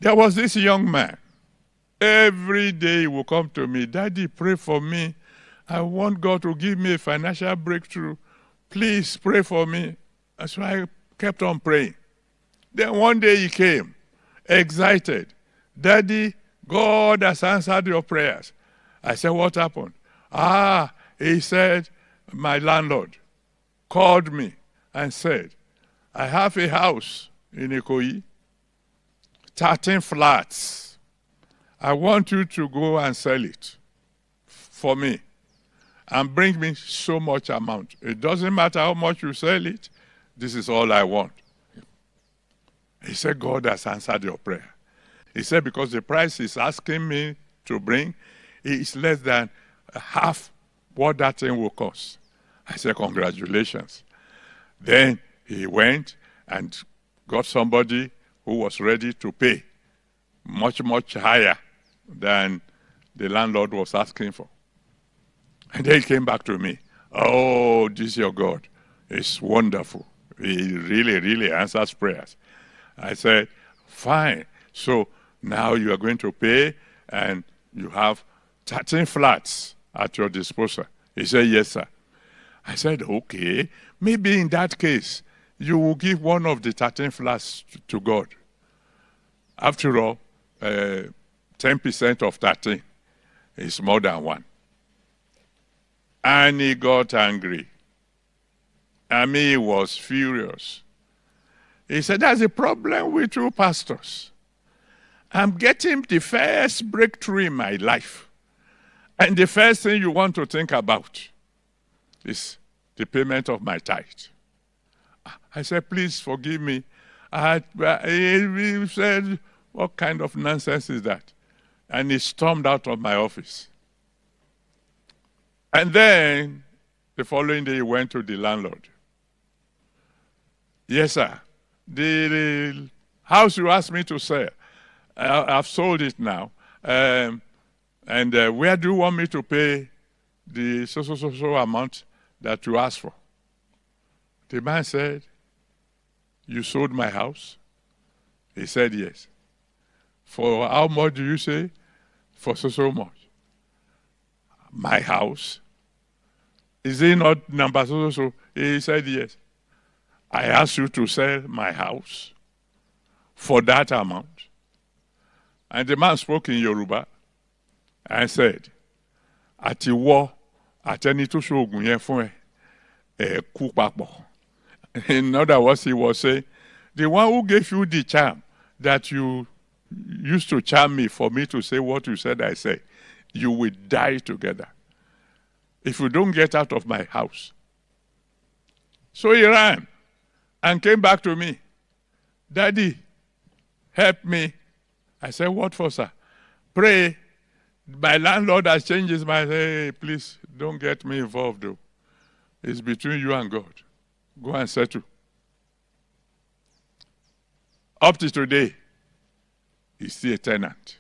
There was this young man. Every day he would come to me, Daddy, pray for me. I want God to give me a financial breakthrough. Please pray for me. So I kept on praying. Then one day he came, excited. Daddy, God has answered your prayers. I said, what happened? He said, my landlord called me and said, I have a house in Ikoyi, 13 flats. I want you to go and sell it for me and bring me so much amount. It doesn't matter how much you sell it. This is all I want. He said, God has answered your prayer. He said, because the price he's asking me to bring is less than half what that thing will cost. I said, congratulations. Then he went and got somebody who was ready to pay much, much higher than the landlord was asking for. And then he came back to me. Oh, this your God is wonderful. He really, really answers prayers. I said, fine. So now you are going to pay and you have 13 flats at your disposal. He said, yes, sir. I said, okay, maybe in that case, you will give one of the 13 flats to God. After all, 10% of 13 is more than one. And he got angry. I mean, he was furious. He said, that's a problem with you pastors. I'm getting the first breakthrough in my life. And the first thing you want to think about is the payment of my tithe. I said, please forgive me. He said, what kind of nonsense is that? And he stormed out of my office. And then the following day he went to the landlord. Yes, sir. The house you asked me to sell, I've sold it now. And where do you want me to pay the so amount that you asked for? The man said, you sold my house? He said, yes. For how much do you say? For so much. My house? Is it not number so? He said, yes. I asked you to sell my house for that amount. And the man spoke in Yoruba and said, Àti wọ́ àtẹni tó ṣoògùn yẹn fún ẹ kú papọ̀. In other words, he was saying, the one who gave you the charm that you used to charm me for me to say what you said I said, you will die together if you don't get out of my house. So he ran and came back to me. Daddy, help me. I said, what for, sir? Pray. My landlord has changed his mind. Hey, please, don't get me involved, though. It's between you and God. Go and settle. Up to today, he's still a tenant.